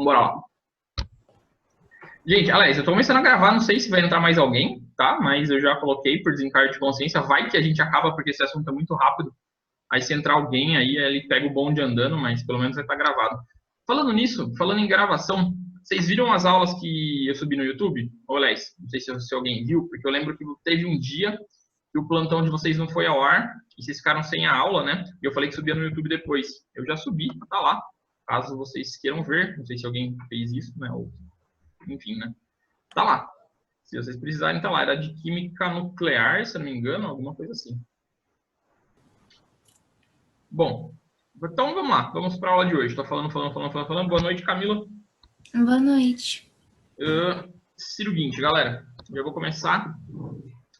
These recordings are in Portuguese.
Bora lá. Gente, Alex, eu tô começando a gravar, não sei se vai entrar mais alguém, tá? Mas eu já coloquei por desencargo de consciência. Vai que a gente acaba, porque esse assunto é muito rápido. Aí se entrar alguém aí, ele pega o bonde andando, mas pelo menos vai estar gravado. Falando nisso, falando em gravação, vocês viram as aulas que eu subi no YouTube? Ô, Alex, não sei se alguém viu, porque eu lembro que teve um dia que o plantão de vocês não foi ao ar, e vocês ficaram sem a aula, né? E eu falei que subia no YouTube depois. Eu já subi, tá lá. Caso vocês queiram ver, não sei se alguém fez isso, né? Ou, enfim, né? Tá lá. Se vocês precisarem, tá lá. Era de química nuclear, se eu não me engano, alguma coisa assim. Bom, então vamos lá. Vamos para a aula de hoje. Tô falando. Boa noite, Camila. Boa noite. Seguinte, galera. Eu vou começar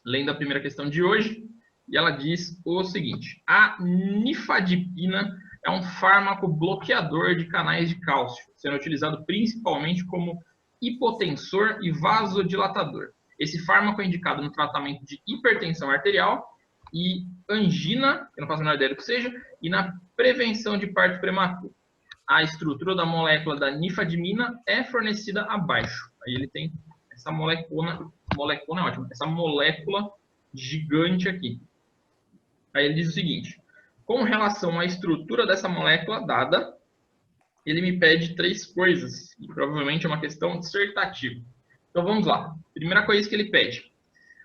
lendo a primeira questão de hoje. E ela diz o seguinte. A nifadipina é um fármaco bloqueador de canais de cálcio, sendo utilizado principalmente como hipotensor e vasodilatador. Esse fármaco é indicado no tratamento de hipertensão arterial e angina, eu não faço a menor ideia do que seja, e na prevenção de parto prematuro. A estrutura da molécula da nifadimina é fornecida abaixo. Aí ele tem essa molécula é ótimo, essa molécula gigante aqui. Aí ele diz o seguinte: com relação à estrutura dessa molécula dada, ele me pede 3 coisas, e provavelmente é uma questão dissertativa. Então vamos lá. Primeira coisa que ele pede: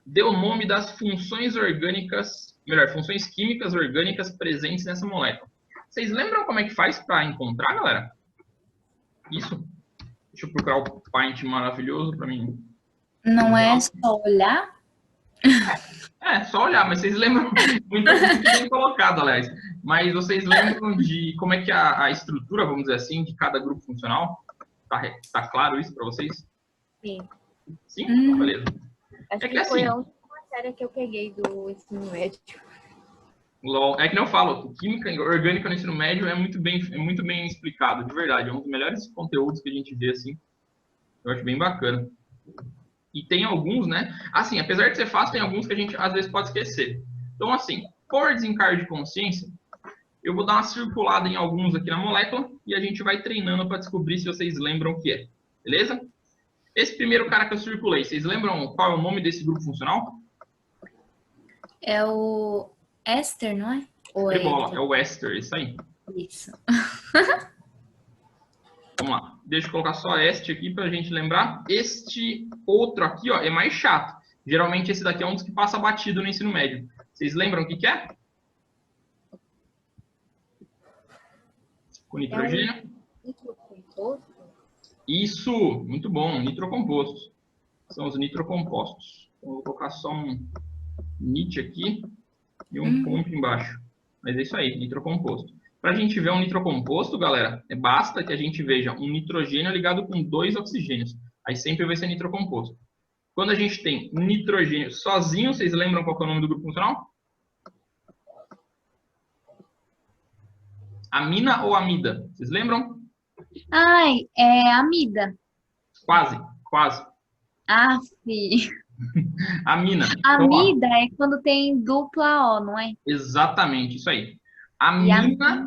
dê o nome das funções orgânicas, funções químicas orgânicas presentes nessa molécula. Vocês lembram como é que faz para encontrar, galera? Isso? Deixa eu procurar o Paint maravilhoso para mim. Não é só olhar? É, só olhar, mas vocês lembram muita gente bem colocado, aliás. Mas vocês lembram de como é que a estrutura, vamos dizer assim, de cada grupo funcional? Tá claro isso para vocês? Sim. Sim? Beleza. Acho que foi a última matéria que eu peguei do ensino médio. É que não falo, química orgânica no ensino médio é muito bem explicado, de verdade. É um dos melhores conteúdos que a gente vê, assim. Eu acho bem bacana. E tem alguns, né? Assim, apesar de ser fácil, tem alguns que a gente às vezes pode esquecer. Então, assim, por desencargo de consciência, eu vou dar uma circulada em alguns aqui na molécula e a gente vai treinando para descobrir se vocês lembram o que é. Beleza? Esse primeiro cara que eu circulei, vocês lembram qual é o nome desse grupo funcional? É o éster, não é? Ou é o éster, isso aí. Isso. Vamos lá. Deixa eu colocar só este aqui para a gente lembrar. Este outro aqui, ó, é mais chato. Geralmente esse daqui é um dos que passa batido no ensino médio. Vocês lembram o que é? Com nitrogênio. Nitrocomposto? Isso, muito bom. Nitrocompostos. São os nitrocompostos. Então, vou colocar só um nit aqui e um comp embaixo. Mas é isso aí, nitrocomposto. Para a gente ver um nitrocomposto, galera, basta que a gente veja um nitrogênio ligado com 2 oxigênios. Aí sempre vai ser nitrocomposto. Quando a gente tem nitrogênio sozinho, vocês lembram qual é o nome do grupo funcional? Amina ou amida? Vocês lembram? Ai, é amida. Quase. Sim. Amina. Amida então, é quando tem dupla O, não é? Exatamente, isso aí. Amina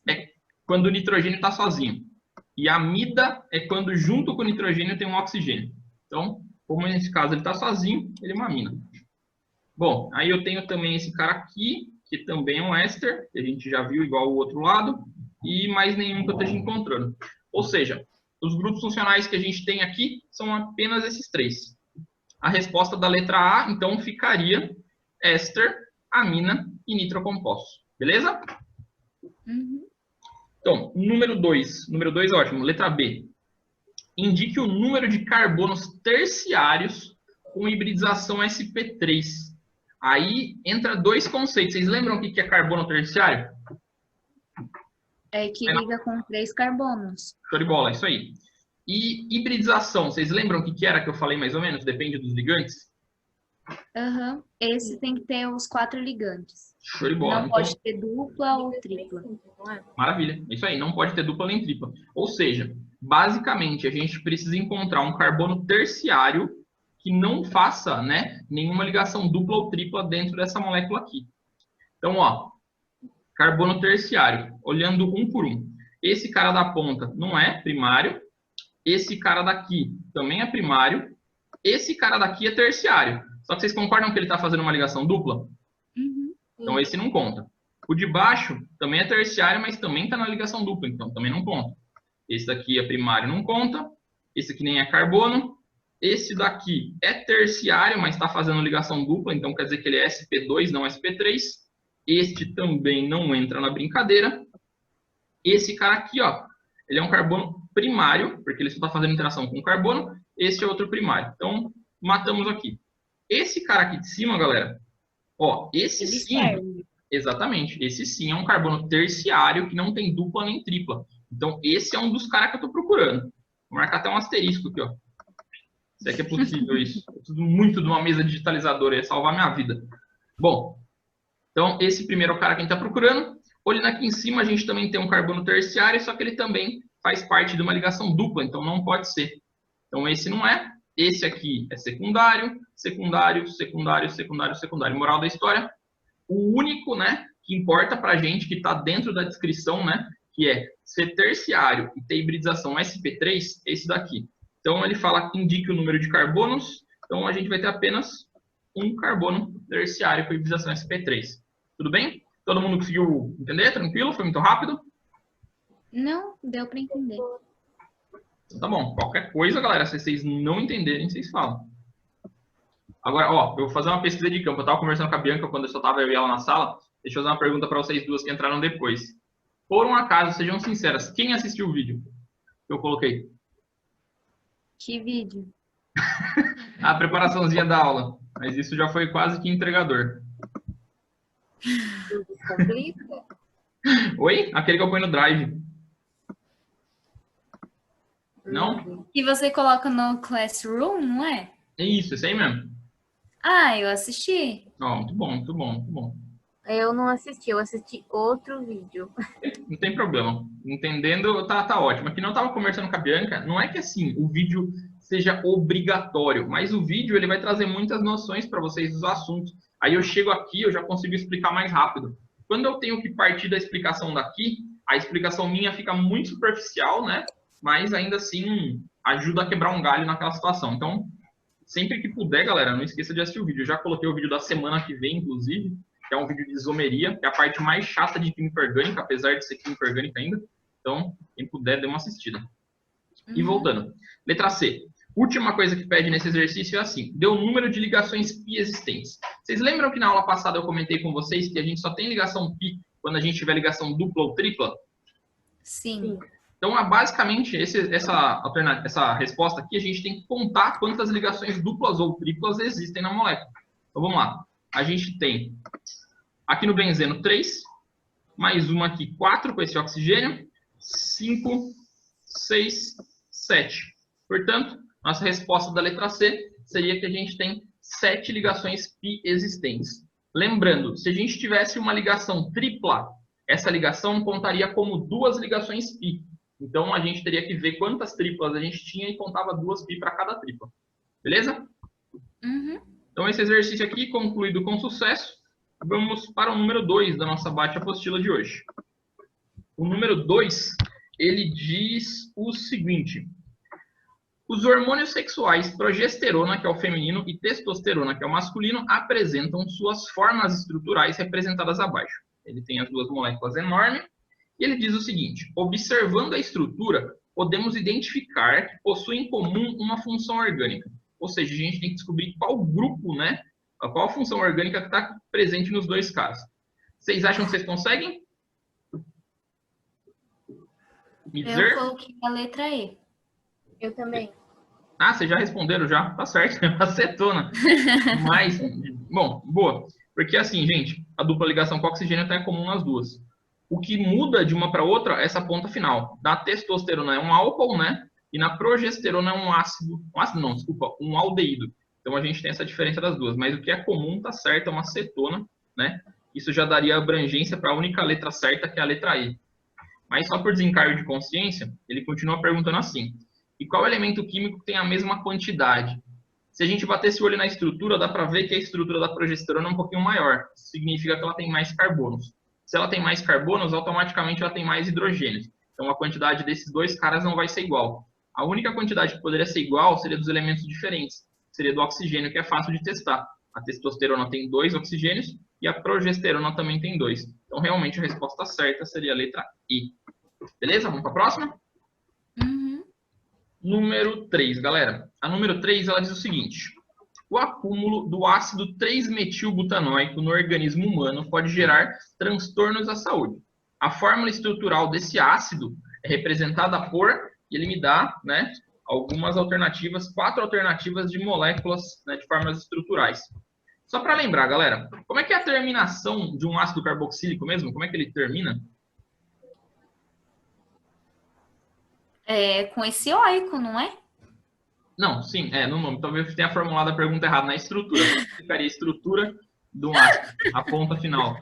é quando o nitrogênio está sozinho. E amida é quando junto com o nitrogênio tem um oxigênio. Então, como nesse caso ele está sozinho, ele é uma amina. Bom, aí eu tenho também esse cara aqui, que também é um éster, que a gente já viu igual o outro lado, e mais nenhum que eu esteja encontrando. Ou seja, os grupos funcionais que a gente tem aqui são apenas esses 3. A resposta da letra A, então, ficaria éster, amina e nitrocompostos. Beleza? Então, número 2. Número 2 é ótimo. Letra B. Indique o número de carbonos terciários com hibridização sp3. Aí entra 2 conceitos. Vocês lembram o que é carbono terciário? É que liga com 3 carbonos. Show de bola, isso aí. E hibridização, vocês lembram o que era que eu falei mais ou menos? Depende dos ligantes? Esse tem que ter os 4 ligantes. Show de bola. Não pode ter dupla ou tripla. Maravilha, isso aí, não pode ter dupla nem tripla. Ou seja, basicamente a gente precisa encontrar um carbono terciário que não faça, né, nenhuma ligação dupla ou tripla dentro dessa molécula aqui. Então, ó, carbono terciário, olhando um por um. Esse cara da ponta não é primário, esse cara daqui também é primário, esse cara daqui é terciário. Só que vocês concordam que ele está fazendo uma ligação dupla? Uhum. Então esse não conta. O de baixo também é terciário, mas também está na ligação dupla, então também não conta. Esse daqui é primário, não conta. Esse aqui nem é carbono. Esse daqui é terciário, mas está fazendo ligação dupla, então quer dizer que ele é sp2, não sp3. Este também não entra na brincadeira. Esse cara aqui, ó, ele é um carbono primário, porque ele só está fazendo interação com carbono. Esse é outro primário. Então, matamos aqui. Esse cara aqui de cima, galera, ó, esse Ele sim, serve. exatamente, esse sim é um carbono terciário que não tem dupla nem tripla. Então, esse é um dos caras que eu estou procurando. Vou marcar até um asterisco aqui, ó. Se é que é possível isso. É tudo muito de uma mesa digitalizadora, ia salvar minha vida. Bom, então esse primeiro é o cara que a gente está procurando. Olhando aqui em cima, a gente também tem um carbono terciário, só que ele também faz parte de uma ligação dupla, então não pode ser. Então esse não é. Esse aqui é secundário, secundário, secundário, secundário, secundário. Moral da história, o único, né, que importa para a gente, que está dentro da descrição, né, que é ser terciário e ter hibridização sp3, é esse daqui. Então ele fala que indique o número de carbonos, então a gente vai ter apenas um carbono terciário com hibridização sp3. Tudo bem? Todo mundo conseguiu entender? Tranquilo? Foi muito rápido? Não, deu para entender. Então, tá bom. Qualquer coisa, galera, se vocês não entenderem, vocês falam. Agora, ó, eu vou fazer uma pesquisa de campo. Eu estava conversando com a Bianca quando eu só estava eu e ela na sala. Deixa eu fazer uma pergunta para vocês duas que entraram depois. Por um acaso, sejam sinceras, quem assistiu o vídeo que eu coloquei? Que vídeo? A preparaçãozinha da aula. Mas isso já foi quase que entregador. Complica? Oi? Aquele que eu ponho no Drive. Não? Que você coloca no Classroom, não é? É isso, esse aí mesmo. Ah, eu assisti. Ó, muito bom, muito bom, muito bom. Eu não assisti, eu assisti outro vídeo. Não tem problema. Entendendo, tá ótimo. Aqui não estava conversando com a Bianca, não é que assim, o vídeo seja obrigatório, mas o vídeo ele vai trazer muitas noções para vocês dos assuntos. Aí eu chego aqui, eu já consigo explicar mais rápido. Quando eu tenho que partir da explicação daqui, a explicação minha fica muito superficial, né? Mas ainda assim ajuda a quebrar um galho naquela situação. Então, sempre que puder, galera, não esqueça de assistir o vídeo. Eu já coloquei o vídeo da semana que vem, inclusive, que é um vídeo de isomeria, que é a parte mais chata de química orgânica, apesar de ser química orgânica ainda. Então, quem puder, dê uma assistida. E voltando. Letra C. Última coisa que pede nesse exercício é assim. Dê o número de ligações π existentes. Vocês lembram que na aula passada eu comentei com vocês que a gente só tem ligação π quando a gente tiver ligação dupla ou tripla? Sim. Então, basicamente, essa resposta aqui, a gente tem que contar quantas ligações duplas ou triplas existem na molécula. Então, vamos lá. A gente tem aqui no benzeno 3, mais uma aqui 4 com esse oxigênio, 5, 6, 7. Portanto, nossa resposta da letra C seria que a gente tem 7 ligações π existentes. Lembrando, se a gente tivesse uma ligação tripla, essa ligação contaria como 2 ligações π. Então, a gente teria que ver quantas triplas a gente tinha e contava 2 π para cada tripla. Beleza? Uhum. Então, esse exercício aqui, concluído com sucesso, vamos para o número 2 da nossa bate-apostila de hoje. O número 2, ele diz o seguinte. Os hormônios sexuais progesterona, que é o feminino, e testosterona, que é o masculino, apresentam suas formas estruturais representadas abaixo. Ele tem as duas moléculas enormes. E ele diz o seguinte, observando a estrutura, podemos identificar que possuem em comum uma função orgânica. Ou seja, a gente tem que descobrir qual grupo, né? Qual função orgânica que está presente nos dois casos. Vocês acham que vocês conseguem? Me dizer? Eu coloquei a letra E. Eu também. Ah, vocês já responderam já? Tá certo, acetona. Mas, bom, boa. Porque assim, gente, a dupla ligação com oxigênio está em comum nas duas. O que muda de uma para outra é essa ponta final. Na testosterona é um álcool, né? E na progesterona é um ácido não, desculpa, um aldeído. Então a gente tem essa diferença das duas. Mas o que é comum tá certo, é uma cetona, né? Isso já daria abrangência para a única letra certa, que é a letra E. Mas só por desencargo de consciência, ele continua perguntando assim. E qual elemento químico tem a mesma quantidade? Se a gente batesse o olho na estrutura, dá para ver que a estrutura da progesterona é um pouquinho maior. Significa que ela tem mais carbonos. Se ela tem mais carbonos, automaticamente ela tem mais hidrogênios. Então, a quantidade desses dois caras não vai ser igual. A única quantidade que poderia ser igual seria dos elementos diferentes. Seria do oxigênio, que é fácil de testar. A testosterona tem 2 oxigênios e a progesterona também tem 2. Então, realmente, a resposta certa seria a letra E. Beleza? Vamos para a próxima? Uhum. Número 3, galera. A número 3, ela diz o seguinte. O acúmulo do ácido 3-metilbutanoico no organismo humano pode gerar transtornos à saúde. A fórmula estrutural desse ácido é representada por, e ele me dá, né, algumas alternativas, 4 alternativas de moléculas, né, de fórmulas estruturais. Só para lembrar, galera, como é que é a terminação de um ácido carboxílico mesmo? Como é que ele termina? É com esse oico, não é? Não, sim, no nome. Talvez tenha formulado a pergunta errada na estrutura. Como ficaria a estrutura de um ácido, a ponta final?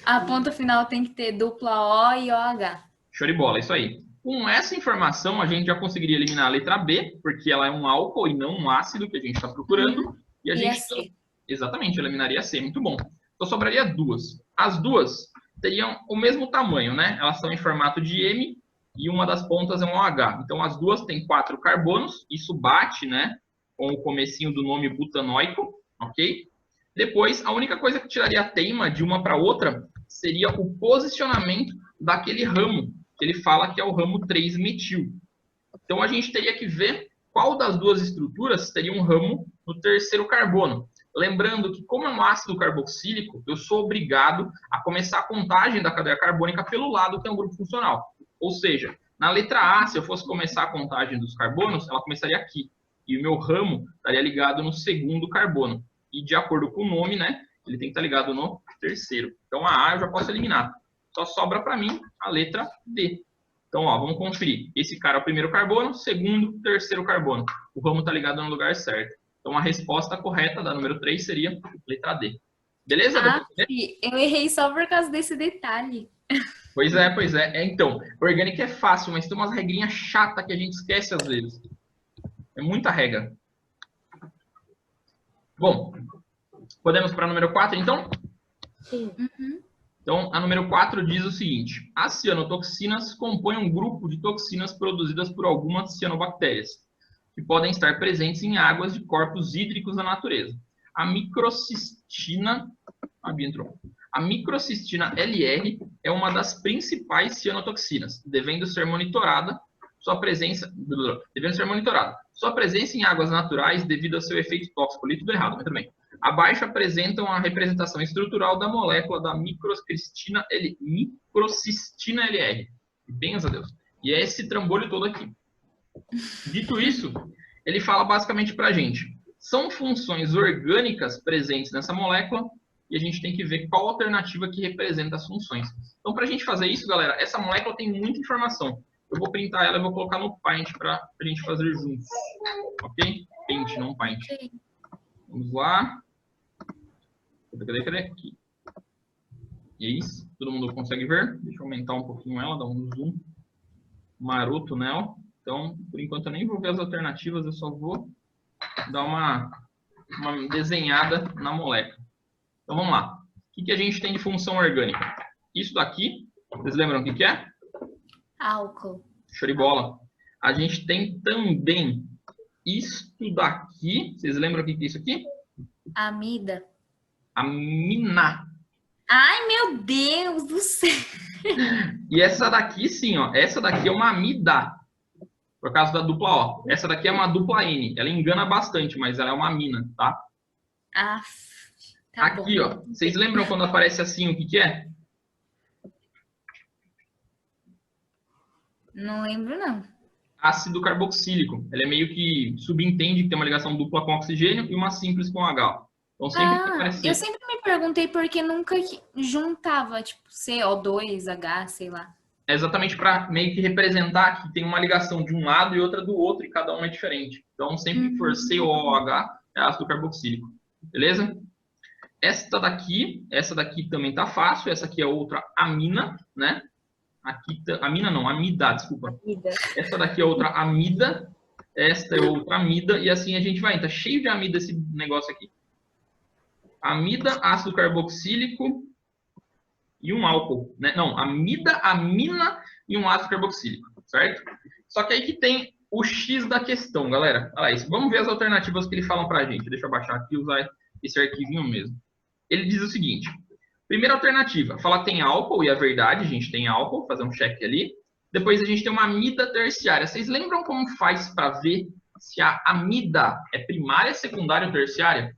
A ponta final tem que ter dupla O e OH. Show de bola, isso aí. Com essa informação, a gente já conseguiria eliminar a letra B, porque ela é um álcool e não um ácido que a gente está procurando. E a gente, C. exatamente, eliminaria a C. Muito bom. Então, sobraria duas. As duas teriam o mesmo tamanho, né? Elas são em formato de M e uma das pontas é um OH. Então, as duas têm 4 carbonos. Isso bate, né, com o comecinho do nome butanoico, ok? Depois, a única coisa que tiraria a teima de uma para outra seria o posicionamento daquele ramo, que ele fala que é o ramo 3-metil. Então, a gente teria que ver qual das duas estruturas teria um ramo no terceiro carbono. Lembrando que, como é um ácido carboxílico, eu sou obrigado a começar a contagem da cadeia carbônica pelo lado que é um grupo funcional. Ou seja, na letra A, se eu fosse começar a contagem dos carbonos, ela começaria aqui. E o meu ramo estaria ligado no segundo carbono. E de acordo com o nome, né, ele tem que estar ligado no terceiro. Então, a A eu já posso eliminar. Só sobra para mim a letra D. Então, ó, vamos conferir. Esse cara é o primeiro carbono, segundo, terceiro carbono. O ramo está ligado no lugar certo. Então, a resposta correta da número 3 seria letra D. Beleza? Eu errei só por causa desse detalhe. Pois é. Então, orgânica é fácil, mas tem umas regrinhas chatas que a gente esquece às vezes. É muita regra. Bom, podemos para a número 4, então? Sim. Uhum. Então, a número 4 diz o seguinte. As cianotoxinas compõem um grupo de toxinas produzidas por algumas cianobactérias, que podem estar presentes em águas de corpos hídricos da natureza. A microcistina... A microcistina LR é uma das principais cianotoxinas, devendo ser monitorada. Sua presença em águas naturais devido ao seu efeito tóxico. Li tudo errado, mas tudo bem. Abaixo apresentam a representação estrutural da molécula da microcistina LR. Benza a Deus. E é esse trambolho todo aqui. Dito isso, ele fala basicamente para a gente. São funções orgânicas presentes nessa molécula e a gente tem que ver qual alternativa que representa as funções. Então, para a gente fazer isso, galera, essa molécula tem muita informação. Eu vou printar ela e vou colocar no Paint para a gente fazer juntos. Ok? Paint, não Paint. Vamos lá. Cadê? Aqui. E é isso. Todo mundo consegue ver? Deixa eu aumentar um pouquinho ela, dar um zoom maroto nela. Então, por enquanto, eu nem vou ver as alternativas, eu só vou dar uma desenhada na molécula. Então, vamos lá. O que a gente tem de função orgânica? Isso daqui, vocês lembram o que é? Álcool. Show de bola. A gente tem também isto daqui. Vocês lembram o que é isso aqui? Amida. Amina. Ai, meu Deus do céu. E essa daqui, sim, ó. Essa daqui é uma amida. Por causa da dupla O. Essa daqui é uma dupla N. Ela engana bastante, mas ela é uma amina, tá? Ah, tá aqui, bom. Ó. Vocês lembram quando aparece assim o que é? Não lembro, não. Ácido carboxílico. Ele é meio que subentende que tem uma ligação dupla com oxigênio e uma simples com H. Então sempre vai aparecer. Eu sempre me perguntei por que nunca juntava, tipo, CO2, H, sei lá. É exatamente para meio que representar que tem uma ligação de um lado e outra do outro e cada uma é diferente. Então sempre que for COOH é ácido carboxílico. Beleza? Essa daqui também tá fácil. Essa aqui é outra amina, né? Aqui, amina não, amida, desculpa. Amida. Essa daqui é outra amida. Esta é outra amida. E assim a gente vai. Tá cheio de amida esse negócio aqui. Amida, ácido carboxílico e um álcool, né? Não, amida, amina e um ácido carboxílico, certo? Só que aí que tem o X da questão, galera. Olha isso. Vamos ver as alternativas que ele fala pra gente. Deixa eu baixar aqui e usar esse arquivinho mesmo. Ele diz o seguinte. Primeira alternativa, fala tem álcool, e é verdade, a gente tem álcool, vou fazer um check ali. Depois a gente tem uma amida terciária. Vocês lembram como faz para ver se a amida é primária, secundária ou terciária?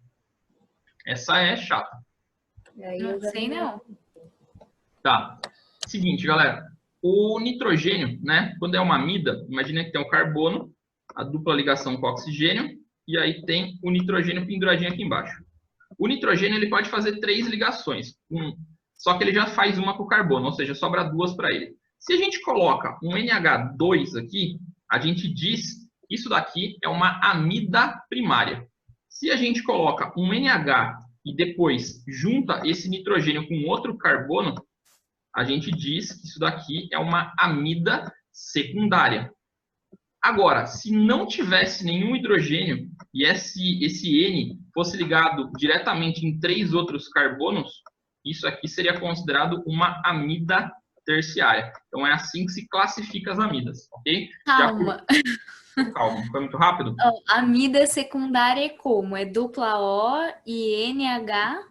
Essa é chata. Não sei, não. Tá. Seguinte, galera. O nitrogênio, né? Quando é uma amida, imagina que tem o carbono, a dupla ligação com o oxigênio, e aí tem o nitrogênio penduradinho aqui embaixo. O nitrogênio ele pode fazer 3 ligações, só que ele já faz uma com o carbono, ou seja, sobra 2 para ele. Se a gente coloca um NH2 aqui, a gente diz que isso daqui é uma amida primária. Se a gente coloca um NH e depois junta esse nitrogênio com outro carbono, a gente diz que isso daqui é uma amida secundária. Agora, se não tivesse nenhum hidrogênio e esse N fosse ligado diretamente em 3 outros carbonos, isso aqui seria considerado uma amida terciária. Então, é assim que se classifica as amidas, ok? Calma. Calma, foi muito rápido? Amida secundária é como? É dupla O e NH?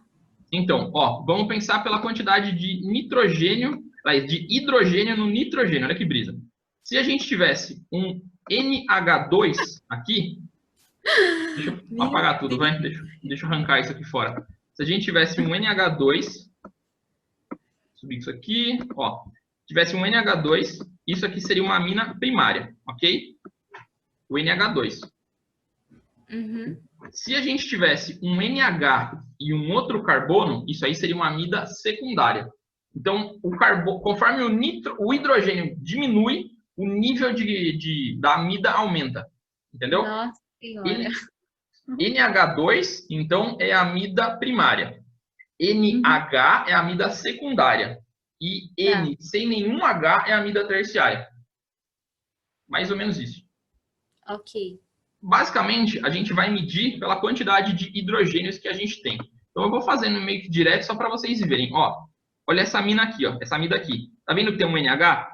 Então, ó, vamos pensar pela quantidade de nitrogênio, de hidrogênio no nitrogênio. Olha que brisa. Se a gente tivesse um NH2 aqui, deixa eu apagar tudo, vai? Deixa eu arrancar isso aqui fora. Se a gente tivesse um NH2, subir isso aqui, ó, tivesse um NH2, isso aqui seria uma amina primária, ok? O NH2. Uhum. Se a gente tivesse um NH e um outro carbono, isso aí seria uma amida secundária. Então, conforme o hidrogênio diminui, o nível da amida aumenta. Entendeu? Nossa Senhora. NH2, então, é a amida primária. NH é a amida secundária. E N sem nenhum H é a amida terciária. Mais ou menos isso. Ok. Basicamente, a gente vai medir pela quantidade de hidrogênios que a gente tem. Então, eu vou fazendo meio que direto só para vocês verem. Ó, olha essa amina aqui, ó, essa amida aqui. Tá vendo que tem um NH?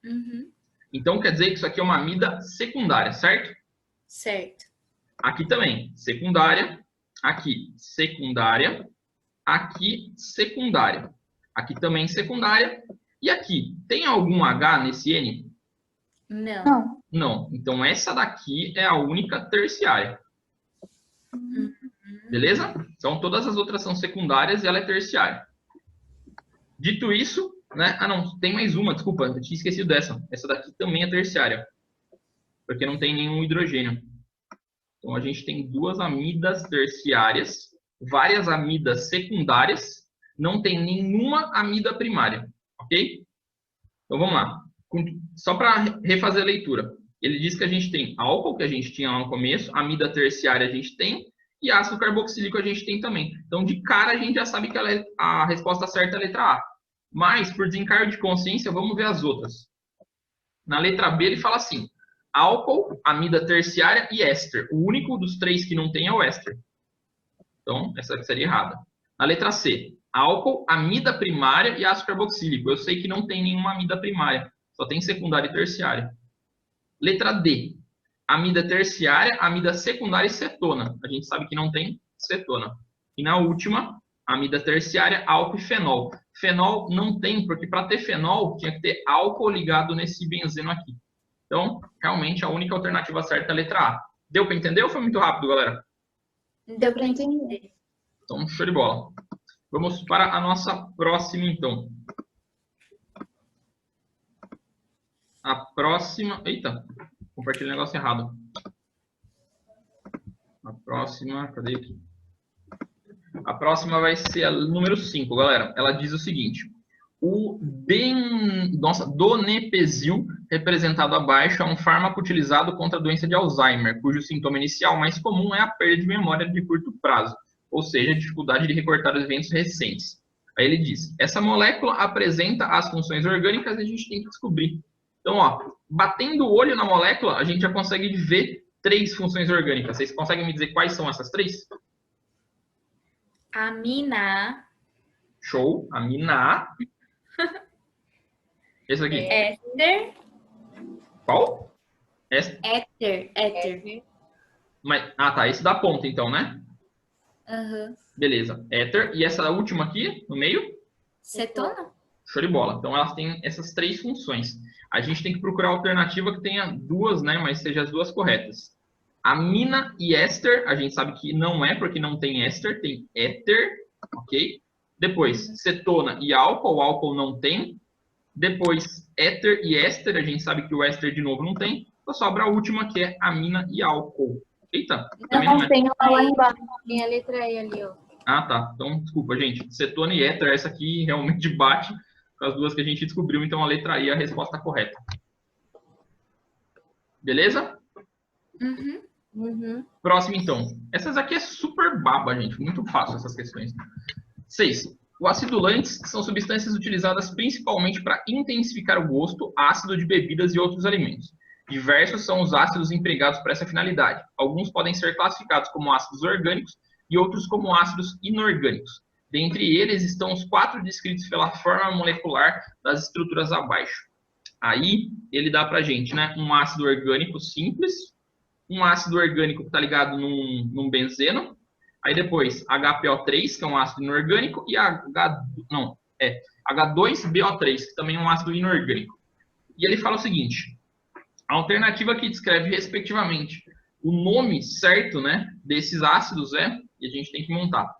Uhum. Então, quer dizer que isso aqui é uma amida secundária, certo? Certo. Aqui também, secundária. Aqui, secundária. Aqui, secundária. Aqui também, secundária. E aqui, tem algum H nesse N? Não. Não. Então, essa daqui é a única terciária. Uhum. Beleza? Então, todas as outras são secundárias e ela é terciária. Dito isso, né? Ah, não, tem mais uma, desculpa, eu tinha esquecido dessa. Essa daqui também é terciária, porque não tem nenhum hidrogênio. Então, a gente tem 2 amidas terciárias, várias amidas secundárias, não tem nenhuma amida primária, ok? Então, vamos lá. Só para refazer a leitura. Ele diz que a gente tem álcool, que a gente tinha lá no começo, amida terciária a gente tem, e ácido carboxílico a gente tem também. Então, de cara, a gente já sabe que a resposta certa é a letra A. Mas, por desencargo de consciência, vamos ver as outras. Na letra B, ele fala assim, álcool, amida terciária e éster. O único dos 3 que não tem é o éster. Então, essa aqui seria errada. Na letra C, álcool, amida primária e ácido carboxílico. Eu sei que não tem nenhuma amida primária, só tem secundária e terciária. Letra D, amida terciária, amida secundária e cetona. A gente sabe que não tem cetona. E na última, amida terciária, álcool e fenol. Fenol não tem, porque para ter fenol tinha que ter álcool ligado nesse benzeno aqui. Então, realmente, a única alternativa certa é a letra A. Deu para entender ou foi muito rápido, galera? Deu para entender. Então, show de bola. Vamos para a nossa próxima, então. A próxima... Eita, compartilhei o negócio errado. A próxima... Cadê aqui? A próxima vai ser a número 5, galera. Ela diz o seguinte. O donepezil, representado abaixo, é um fármaco utilizado contra a doença de Alzheimer, cujo sintoma inicial mais comum é a perda de memória de curto prazo, ou seja, a dificuldade de recortar os eventos recentes. Aí ele diz, essa molécula apresenta as funções orgânicas e a gente tem que descobrir. Então, ó, batendo o olho na molécula, a gente já consegue ver 3 funções orgânicas. Vocês conseguem me dizer quais são essas 3? Amina. Show. Amina. Esse aqui. Éster. Qual? Éter. Mas, tá, esse da ponta então, né? Aham. Beleza, éter. E essa última aqui, no meio? Cetona? Show de bola. Então elas têm essas três funções. A gente tem que procurar a alternativa que tenha duas, né? Mas seja as duas corretas. Amina e éster, a gente sabe que não é, porque não tem éster, tem éter, ok? Depois, cetona e álcool, o álcool não tem. Depois, éter e éster, a gente sabe que o éster de novo não tem. Só sobra a última, que é amina e álcool. Eita, também não é. Tem uma lá embaixo. Tem a letra E ali, ó. Ah, tá. Então, desculpa, gente. Cetona e éter, essa aqui realmente bate com as duas que a gente descobriu. Então, a letra I é a resposta correta. Beleza? Próximo, então. Essas aqui é super baba, gente. Muito fácil essas questões. 6. Os acidulantes são substâncias utilizadas principalmente para intensificar o gosto ácido de bebidas e outros alimentos. Diversos são os ácidos empregados para essa finalidade. Alguns podem ser classificados como ácidos orgânicos e outros como ácidos inorgânicos. Dentre eles estão os 4 descritos pela forma molecular das estruturas abaixo. Aí, ele dá pra gente, né, um ácido orgânico simples, um ácido orgânico que está ligado num benzeno, aí depois HPO3, que é um ácido inorgânico, e H2BO3, que também é um ácido inorgânico. E ele fala o seguinte: a alternativa que descreve, respectivamente, o nome certo, né, desses ácidos e a gente tem que montar.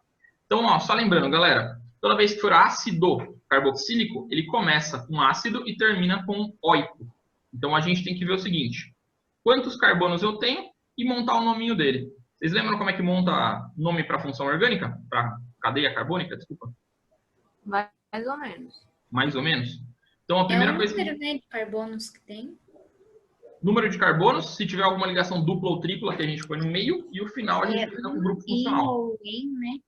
Então, ó, só lembrando, galera, toda vez que for ácido carboxílico, ele começa com ácido e termina com oico. Então, a gente tem que ver o seguinte: quantos carbonos eu tenho e montar o nominho dele. Vocês lembram como é que monta nome para função orgânica? Para cadeia carbônica, desculpa? Mais ou menos. Mais ou menos? Então, a primeira coisa... número, né, de carbonos que tem. Número de carbonos, se tiver alguma ligação dupla ou tripla, que a gente põe no meio, e o final a gente fica com o grupo funcional. Ou em, né?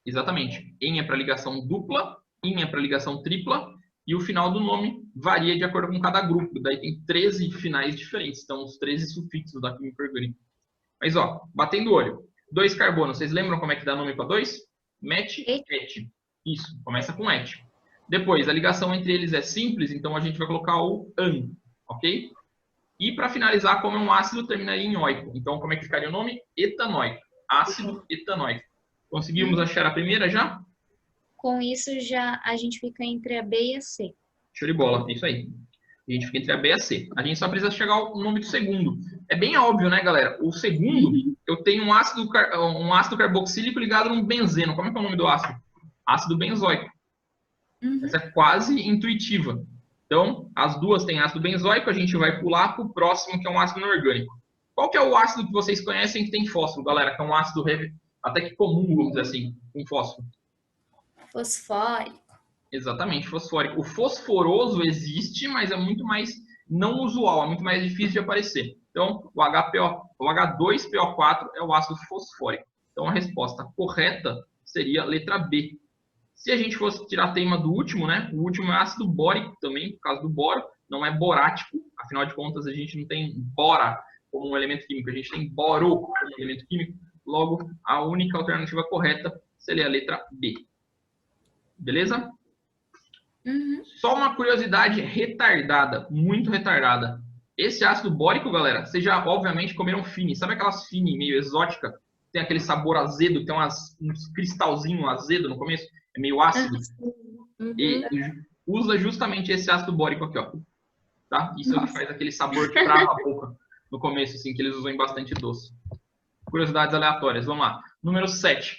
Exatamente. Em é para ligação dupla, in é para ligação tripla, e o final do nome varia de acordo com cada grupo. Daí tem 13 finais diferentes, então os 13 sufixos da química orgânica. Mas, ó, batendo o olho. 2 carbonos, vocês lembram como é que dá nome para 2? Met, et. Isso, começa com et. Depois, a ligação entre eles é simples, então a gente vai colocar o an, ok? E para finalizar, como é um ácido, terminaria em oico. Então, como é que ficaria o nome? Etanóico. Ácido etanóico. Conseguimos achar a primeira já? Com isso, já a gente fica entre a B e a C. Show de bola, é isso aí. A gente fica entre a B e a C. A gente só precisa chegar ao nome do segundo. É bem óbvio, né, galera? O segundo, eu tenho um ácido carboxílico ligado num benzeno. Como é que é o nome do ácido? Ácido benzoico. Essa é quase intuitiva. Então, as duas têm ácido benzoico, a gente vai pular para o próximo, que é um ácido inorgânico. Qual que é o ácido que vocês conhecem que tem fósforo, galera? Que é um ácido até que comum, vamos dizer assim, com fósforo. Fosfórico. Exatamente, fosfórico. O fosforoso existe, mas é muito mais não usual, é muito mais difícil de aparecer. Então, o H2PO4 é o ácido fosfórico. Então, a resposta correta seria a letra B. Se a gente fosse tirar a tema do último, né? O último é ácido bórico também, por causa do boro. Não é borático, afinal de contas, a gente não tem bora como um elemento químico, a gente tem boro como um elemento químico. Logo, a única alternativa correta seria a letra B. Beleza? Só uma curiosidade retardada, muito retardada. Esse ácido bórico, galera, vocês já obviamente comeram fine. Sabe aquelas fine meio exótica? Tem aquele sabor azedo, tem uns cristalzinhos azedo no começo? É meio ácido. E usa justamente esse ácido bórico aqui, ó. Tá? Isso que faz aquele sabor que trava a boca no começo, assim, que eles usam em bastante doce. Curiosidades aleatórias, vamos lá. Número 7.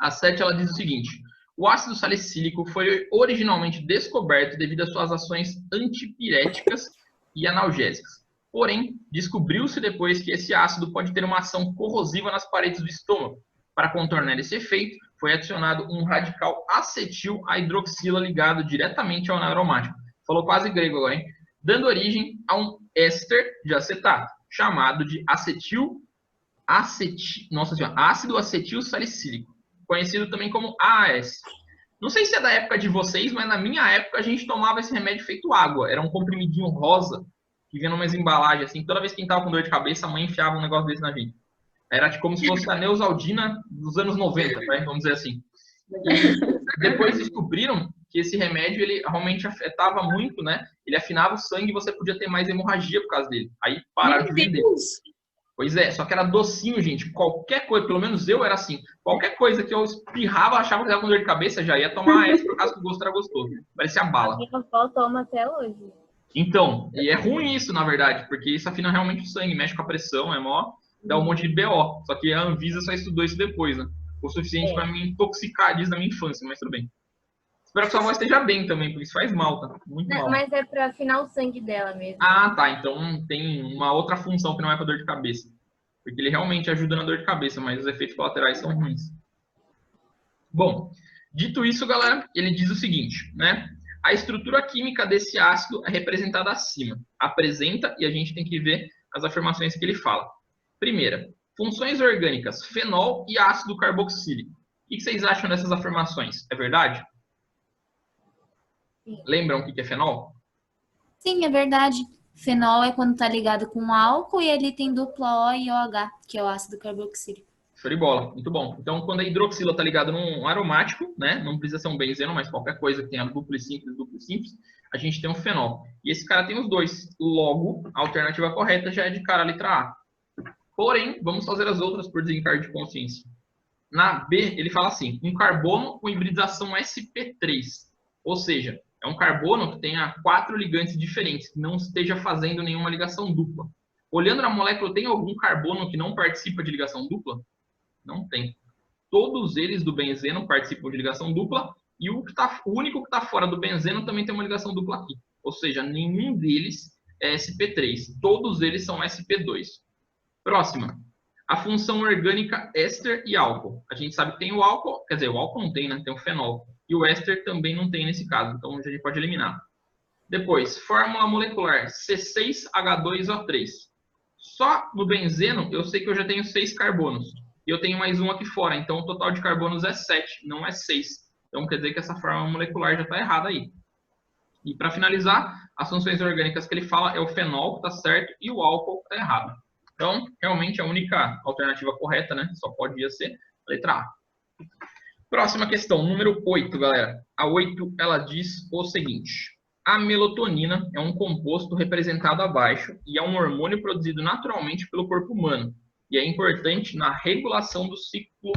A 7, ela diz o seguinte: o ácido salicílico foi originalmente descoberto devido às suas ações antipiréticas e analgésicas. Porém, descobriu-se depois que esse ácido pode ter uma ação corrosiva nas paredes do estômago. Para contornar esse efeito, foi adicionado um radical acetil à hidroxila ligado diretamente ao aromático. Falou quase grego agora, hein? Dando origem a um éster de acetato, chamado de ácido acetil salicílico, conhecido também como AAS. Não sei se é da época de vocês, mas na minha época a gente tomava esse remédio feito água. Era um comprimidinho rosa, que vinha numas embalagens assim. Toda vez que a gente tava com dor de cabeça, a mãe enfiava um negócio desse na gente. Era como se fosse a Neosaldina dos anos 90, né? Vamos dizer assim. E depois descobriram que esse remédio, ele realmente afetava muito, né? Ele afinava o sangue e você podia ter mais hemorragia por causa dele. Aí pararam de vender. Deus. Pois é, só que era docinho, gente. Qualquer coisa, pelo menos eu era assim. Qualquer coisa que eu espirrava, achava que estava com dor de cabeça, já ia tomar essa por causa que o gosto era gostoso. Parecia bala. A minha avó toma até hoje. Então, e é ruim isso, na verdade, porque isso afina realmente o sangue, mexe com a pressão, é mó, dá um monte de BO. Só que a Anvisa só estudou isso depois, né? O suficiente para me intoxicar disso na minha infância, mas tudo bem. Espero que sua avó esteja bem também, porque isso faz mal, tá? Muito mal. Mas é pra afinar o sangue dela mesmo. Ah, tá. Então tem uma outra função que não é para dor de cabeça. Porque ele realmente ajuda na dor de cabeça, mas os efeitos colaterais são ruins. Bom, dito isso, galera, ele diz o seguinte, né? A estrutura química desse ácido é representada acima. Apresenta, e a gente tem que ver as afirmações que ele fala. Primeira, funções orgânicas, fenol e ácido carboxílico. O que vocês acham dessas afirmações? É verdade? Sim. Lembram o que é fenol? Sim, é verdade. Fenol é quando tá ligado com álcool e ele tem dupla O e OH, que é o ácido carboxílico. Show de bola, muito bom. Então, quando a hidroxila está ligada num aromático, né, não precisa ser um benzeno, mas qualquer coisa que tenha duplo e simples, a gente tem um fenol. E esse cara tem os dois. Logo, a alternativa correta já é de cara a letra A. Porém, vamos fazer as outras por desencargo de consciência. Na B, ele fala assim, um carbono com hibridação sp3. Ou seja, é um carbono que tenha 4 ligantes diferentes, que não esteja fazendo nenhuma ligação dupla. Olhando na molécula, tem algum carbono que não participa de ligação dupla? Não tem. Todos eles do benzeno participam de ligação dupla e o único que está fora do benzeno também tem uma ligação dupla aqui. Ou seja, nenhum deles é sp3. Todos eles são sp2. Próxima. A função orgânica éster e álcool. A gente sabe que tem o álcool, quer dizer, o álcool não tem, né? Tem o fenol. E o éster também não tem nesse caso, então a gente pode eliminar. Depois, fórmula molecular C6H2O3. Só no benzeno eu sei que eu já tenho 6 carbonos. E eu tenho mais um aqui fora, então o total de carbonos é 7, não é 6. Então quer dizer que essa fórmula molecular já está errada aí. E para finalizar, as funções orgânicas que ele fala é o fenol, que está certo, e o álcool, que está errado. Então, realmente, a única alternativa correta, né? Só podia ser a letra A. Próxima questão, número 8, galera. A 8, ela diz o seguinte. A melatonina é um composto representado abaixo e é um hormônio produzido naturalmente pelo corpo humano. E é importante na regulação do ciclo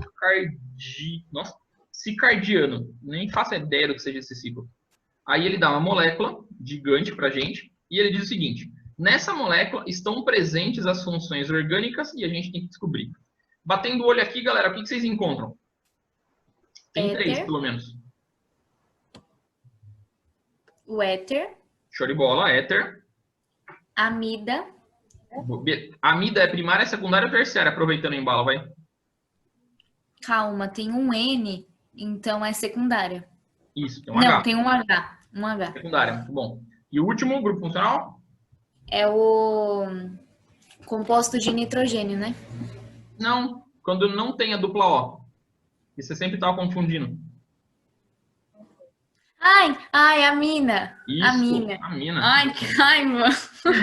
circadiano. Nem faço ideia do que seja esse ciclo. Aí ele dá uma molécula gigante pra gente e ele diz o seguinte. Nessa molécula estão presentes as funções orgânicas e a gente tem que descobrir. Batendo o olho aqui, galera, o que vocês encontram? Tem Éter. 3, pelo menos. O éter, Show de bola, éter. amida, Amida é primária, secundária ou terciária? Aproveitando o embalo, vai. calma, tem um N, então é secundária. Isso, tem um Não, H. tem um H. Um H. Secundária, muito bom. E o último, grupo funcional? É o composto de nitrogênio, né? Não, quando não tem a dupla O. E você sempre estava confundindo. Ai, amina. Isso, Amina. amina. Ai, que raiva.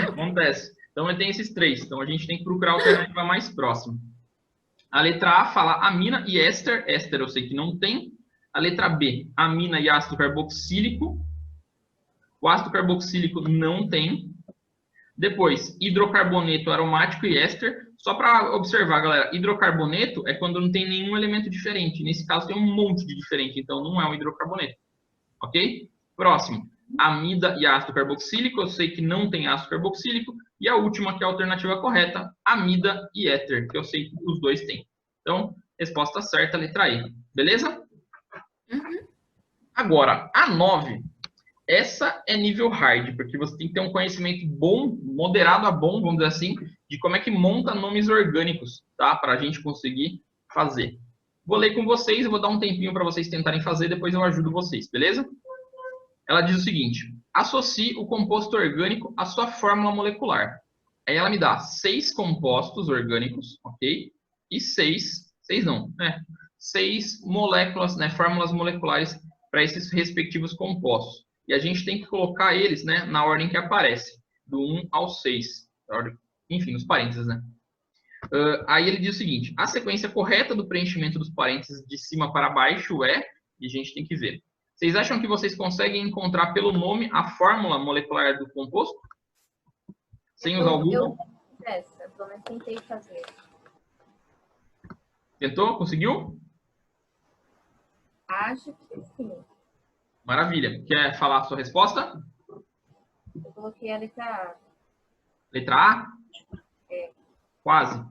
Acontece. Então, tem esses 3. Então, a gente tem que procurar a alternativa mais próxima. A letra A fala amina e éster. Éster eu sei que não tem. A letra B, amina e ácido carboxílico. O ácido carboxílico não tem. Depois, hidrocarboneto aromático e éster. Só para observar, galera, hidrocarboneto é quando não tem nenhum elemento diferente. Nesse caso, tem um monte de diferente. Então, não é um hidrocarboneto. Ok? Próximo. Amida e ácido carboxílico. Eu sei que não tem ácido carboxílico. E a última, que é a alternativa correta, amida e éter, que eu sei que os dois têm. Então, resposta certa, letra E. Beleza? Uhum. Agora, a 9. Essa é nível hard, porque você tem que ter um conhecimento bom, moderado a bom, vamos dizer assim, de como é que monta nomes orgânicos, tá? Para a gente conseguir fazer. Vou ler com vocês, eu vou dar um tempinho para vocês tentarem fazer, depois eu ajudo vocês, beleza? Ela diz o seguinte, associe o composto orgânico à sua fórmula molecular. Aí ela me dá 6 compostos orgânicos, ok? E 6 moléculas, né, fórmulas moleculares para esses respectivos compostos. E a gente tem que colocar eles, né, na ordem que aparece, do 1 ao 6. Enfim, nos parênteses, né? Aí ele diz o seguinte, a sequência correta do preenchimento dos parênteses de cima para baixo é, e a gente tem que ver, Vocês acham que vocês conseguem encontrar pelo nome a fórmula molecular do composto? Sem usar o Google? Essa, pelo menos tentei fazer. Tentou? Conseguiu? Acho que sim. Maravilha. Quer falar a sua resposta? Eu coloquei a letra A. Letra A? É. Quase.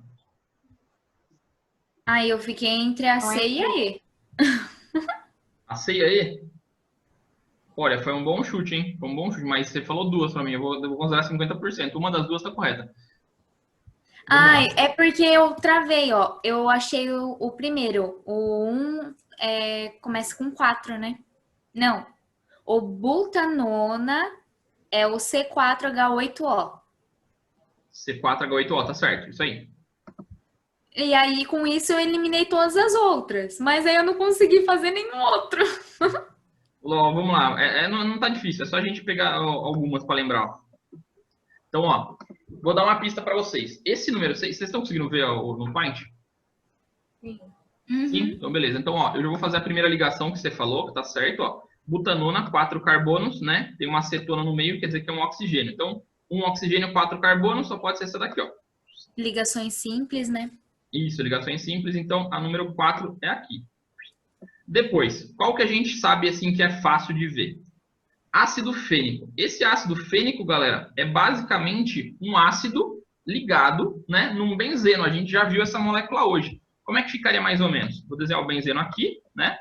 Aí eu fiquei entre a C e a E. A C e a E? Olha, foi um bom chute, hein? Foi um bom chute, mas você falou duas para mim. Eu vou considerar 50%. Uma das duas está correta. Vamos Ai, lá. é porque eu travei, ó. Eu achei o primeiro. O 1 começa com 4, né? Não. O butanona é o C4H8O. C4H8O, tá certo. Isso aí. E aí, com isso, eu eliminei todas as outras. Mas aí eu não consegui fazer nenhum outro. Vamos lá. Não tá difícil. É só a gente pegar algumas para lembrar. Ó. Então, ó. Vou dar uma pista para vocês. Esse número 6, vocês estão conseguindo ver no Paint? Sim. Sim? Então, beleza. Então, ó, eu já vou fazer a primeira ligação que você falou, que tá certo, ó. Butanona, 4 carbonos, né? Tem uma acetona no meio, quer dizer que é um oxigênio. Então, um oxigênio, 4 carbonos, só pode ser essa daqui, ó. Ligações simples, né? Isso, ligações simples. Então, a número 4 é aqui. Depois, qual que a gente sabe, assim, que é fácil de ver? Ácido fênico. Esse ácido fênico, galera, é basicamente um ácido ligado, né, num benzeno. A gente já viu essa molécula hoje. Como é que ficaria mais ou menos? Vou desenhar o benzeno aqui, né?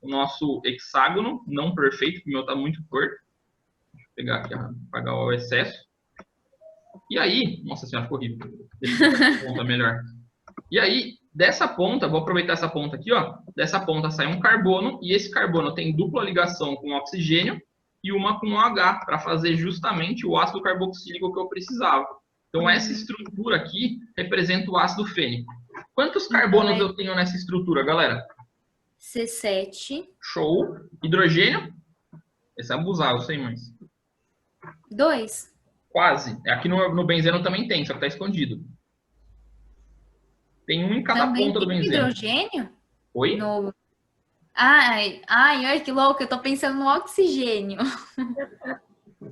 O nosso hexágono, não perfeito, porque o meu está muito torto. Deixa eu pegar aqui, apagar o excesso. E aí, nossa senhora, ficou horrível. Deixa eu ver a ponta melhor. E aí, dessa ponta, vou aproveitar essa ponta aqui, ó. Dessa ponta sai um carbono, e esse carbono tem dupla ligação com oxigênio e uma com OH, para fazer justamente o ácido carboxílico que eu precisava. Então, essa estrutura aqui representa o ácido fênico. Quantos carbonos eu tenho nessa estrutura, galera? C7. Show. Hidrogênio? Esse é abusar, eu sei, mas... 2. Quase. Aqui no benzeno também tem, só que tá escondido. Tem um em cada Também ponta do tem benzeno. hidrogênio? Oi? No... Ai, que louco, eu tô pensando no oxigênio.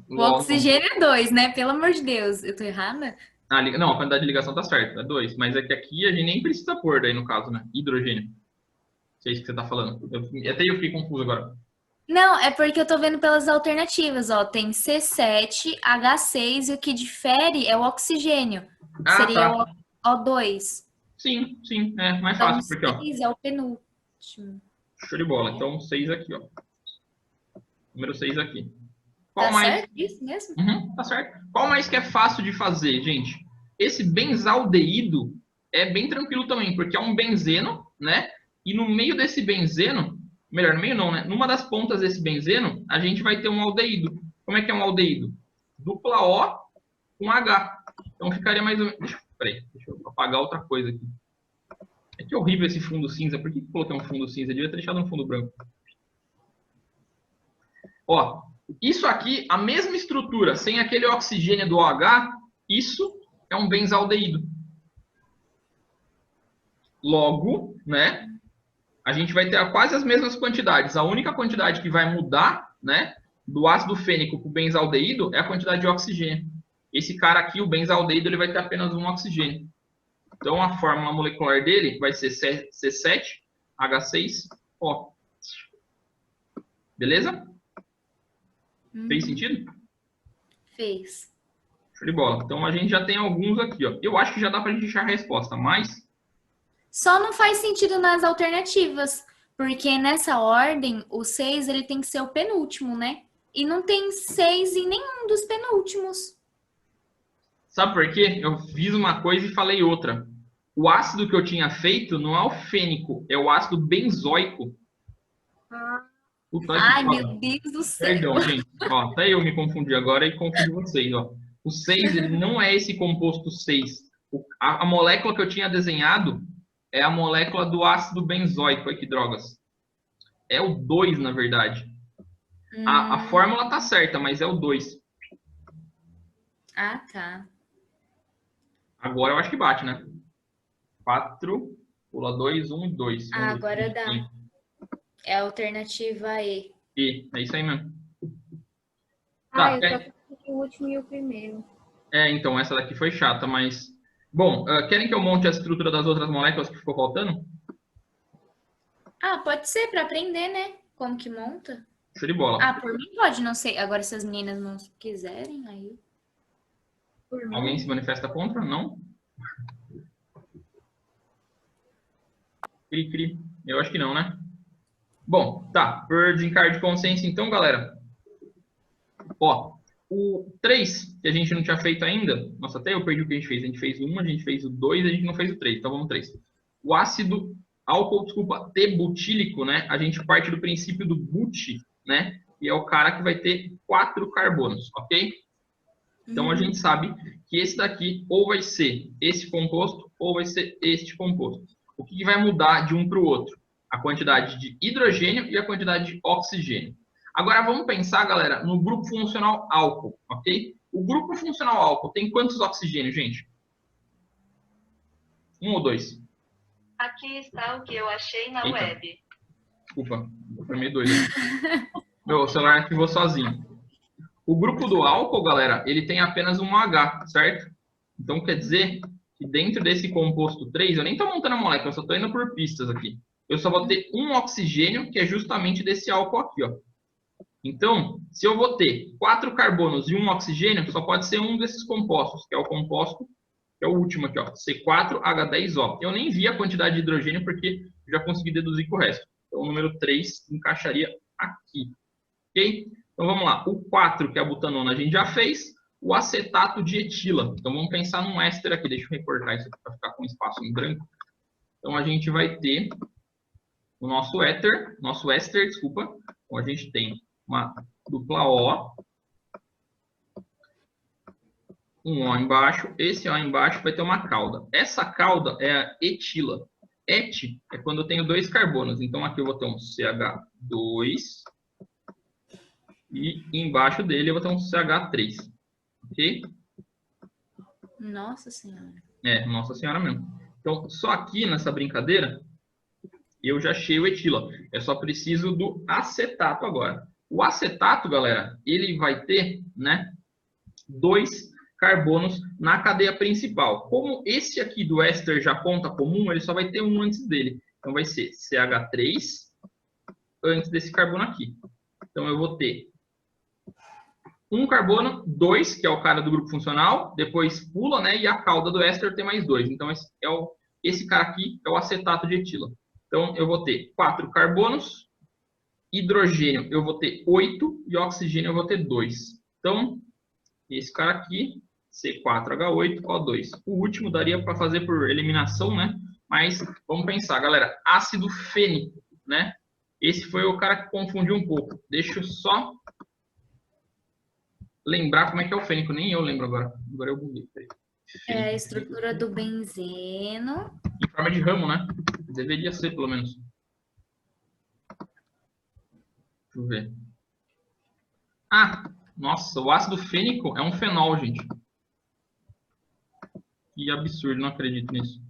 O oxigênio é 2, né? Pelo amor de Deus, eu tô errada? Não, a quantidade de ligação tá certa, é 2. Mas é que aqui a gente nem precisa pôr daí, no caso, né? Hidrogênio. Se é isso que você tá falando. Até eu fiquei confuso agora. Não, é porque eu tô vendo pelas alternativas, ó. Tem C7, H6 e o que difere é o oxigênio. Seria Tá. o O2. Sim, é mais Então, fácil, porque, ó. 6 é o penúltimo. Show de bola. Então, 6 aqui, ó. Número 6 aqui. Tá certo isso mesmo? Tá certo. Qual mais que é fácil de fazer, gente? Esse benzaldeído é bem tranquilo também, porque é um benzeno, né? E no meio desse benzeno, melhor, no meio não, né? Numa das pontas desse benzeno, a gente vai ter um aldeído. Como é que é um aldeído? Dupla O com H. Então ficaria mais ou menos... Peraí, deixa eu apagar outra coisa aqui. É que é horrível esse fundo cinza. Por que eu coloquei um fundo cinza? Eu devia ter deixado um fundo branco. Ó, isso aqui, a mesma estrutura, sem aquele oxigênio do OH, isso é um benzaldeído. Logo, né, a gente vai ter quase as mesmas quantidades. A única quantidade que vai mudar, né, do ácido fênico para o benzaldeído é a quantidade de oxigênio. Esse cara aqui, o benzaldeído, ele vai ter apenas um oxigênio. Então, a fórmula molecular dele vai ser C7H6O. Beleza? Fez sentido? Fez. Show de bola. Então, a gente já tem alguns aqui, ó. Eu acho que já dá pra gente achar a resposta, mas... Só não faz sentido nas alternativas, porque nessa ordem, o 6 ele tem que ser o penúltimo, né? E não tem 6 em nenhum dos penúltimos. Sabe por quê? Eu fiz uma coisa e falei outra. O ácido que eu tinha feito não é o fênico, é o ácido benzoico. Puta, Ai, meu Deus do céu. Perdão, gente. Ó, até eu me confundi agora e confundi vocês. Ó. O 6 ele não é esse composto 6. A molécula que eu tinha desenhado é a molécula do ácido benzoico. Olha que drogas. É o 2, na verdade. A fórmula tá certa, mas é o 2. Ah, tá. Agora eu acho que bate, né? 4, pula 2, 1 e 2. Ah, agora dá. É a alternativa E. E. É isso aí mesmo. Ah, Tá, eu tô com o último e o primeiro. então, essa daqui foi chata, mas... Bom, querem que eu monte a estrutura das outras moléculas que ficou faltando? Ah, pode ser para aprender, né? Como que monta? Show de bola. Ah, por mim pode, não sei. Agora, se as meninas não quiserem, aí. Por Alguém mim, se manifesta contra? Não? Cri, cri. Eu acho que não, né? Bom, tá. Por desencargo de consciência, então, galera. Ó, o 3, que a gente não tinha feito ainda. Nossa, até eu perdi o que a gente fez. A gente fez o 1, a gente fez o 2, a gente não fez o 3. Então, vamos no 3. O ácido álcool, desculpa, T-butílico, né? A gente parte do princípio do but, né? E é o cara que vai ter 4 carbonos, ok? Então, a gente sabe que esse daqui ou vai ser esse composto ou vai ser este composto. O que vai mudar de um para o outro? A quantidade de hidrogênio e a quantidade de oxigênio. Agora, vamos pensar, galera, no grupo funcional álcool, ok? O grupo funcional álcool tem quantos oxigênios, gente? 1 ou 2? Aqui está o que eu achei na Eita. web. Desculpa, foi meio doido. Meu celular ativou sozinho. O grupo do álcool, galera, ele tem apenas um H, certo? Então, quer dizer que dentro desse composto 3, eu nem estou montando a molécula, eu só estou indo por pistas aqui. Eu só vou ter um oxigênio, que é justamente desse álcool aqui, ó. Então, se eu vou ter 4 carbonos e um oxigênio, só pode ser um desses compostos, que é o composto, que é o último aqui, ó, C4H10O. Eu nem vi a quantidade de hidrogênio, porque eu já consegui deduzir com o resto. Então, o número 3 encaixaria aqui. Ok? Então, vamos lá. O 4, que é a butanona, a gente já fez. O acetato de etila. Então, vamos pensar num éster aqui. Deixa eu recortar isso aqui para ficar com espaço em branco. Então, a gente vai ter o nosso éster, desculpa. Então, a gente tem uma dupla O, um O embaixo. Esse O embaixo vai ter uma cauda. Essa cauda é a etila. Et é quando eu tenho 2 carbonos. Então, aqui eu vou ter um CH2 e embaixo dele eu vou ter um CH3. Ok? Nossa Senhora. Nossa Senhora mesmo. Então, só aqui nessa brincadeira, eu já achei o etilo. Eu só preciso do acetato agora. O acetato, galera, ele vai ter, né, 2 carbonos na cadeia principal. Como esse aqui do éster já conta como um, ele só vai ter um antes dele. Então, vai ser CH3 antes desse carbono aqui. Então, eu vou ter um carbono, 2, que é o cara do grupo funcional, depois pula, né, e a cauda do éster tem mais 2. Então, esse cara aqui é o acetato de etila. Então, eu vou ter 4 carbonos, hidrogênio eu vou ter 8 e oxigênio eu vou ter 2. Então, esse cara aqui, C4H8O2. O último daria para fazer por eliminação, né? Mas vamos pensar, galera, ácido fênico, né? Esse foi o cara que confundiu um pouco. Deixa eu só lembrar como é que é o fênico, nem eu lembro agora. Agora eu buguei. É a estrutura do benzeno. Em forma de ramo, né? Deveria ser, pelo menos. Deixa eu ver. Ah, nossa, o ácido fênico é um fenol, gente. Que absurdo, não acredito nisso.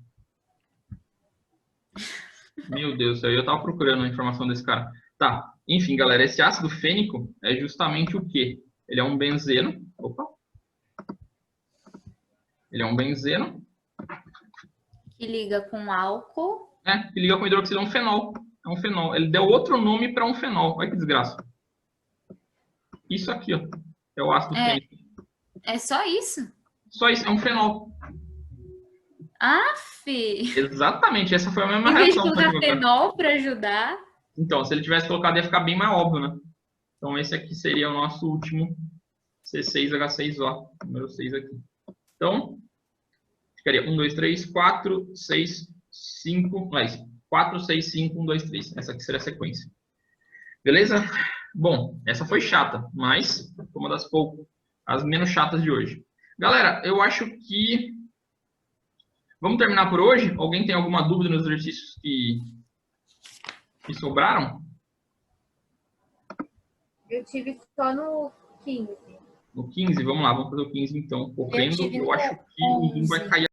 Meu Deus do céu, eu tava procurando a informação desse cara. Tá, enfim, galera, esse ácido fênico é justamente o quê? Ele é um benzeno. Opa. Ele é um benzeno. Que liga com álcool. Que liga com hidroxilo, é um fenol. É um fenol. Ele deu outro nome para um fenol. Olha que desgraça. Isso aqui, ó. É o ácido fênico. É só isso? Só isso, é um fenol. Aff! Exatamente, essa foi a mesma Em vez de reação. colocar fenol para ajudar. Então, se ele tivesse colocado, ia ficar bem mais óbvio, né? Então, esse aqui seria o nosso último C6H6O, número 6 aqui. Então, ficaria 1, 2, 3, 4, 6, 5, 4, 6, 5, 1, 2, 3. Essa aqui seria a sequência. Beleza? Bom, essa foi chata, mas foi uma das as menos chatas de hoje. Galera, eu acho que vamos terminar por hoje. Alguém tem alguma dúvida nos exercícios que sobraram? eu tive só no 15. No 15, vamos lá, vamos fazer o 15 então. Correndo, tive eu no acho que o Zoom vai 11. cair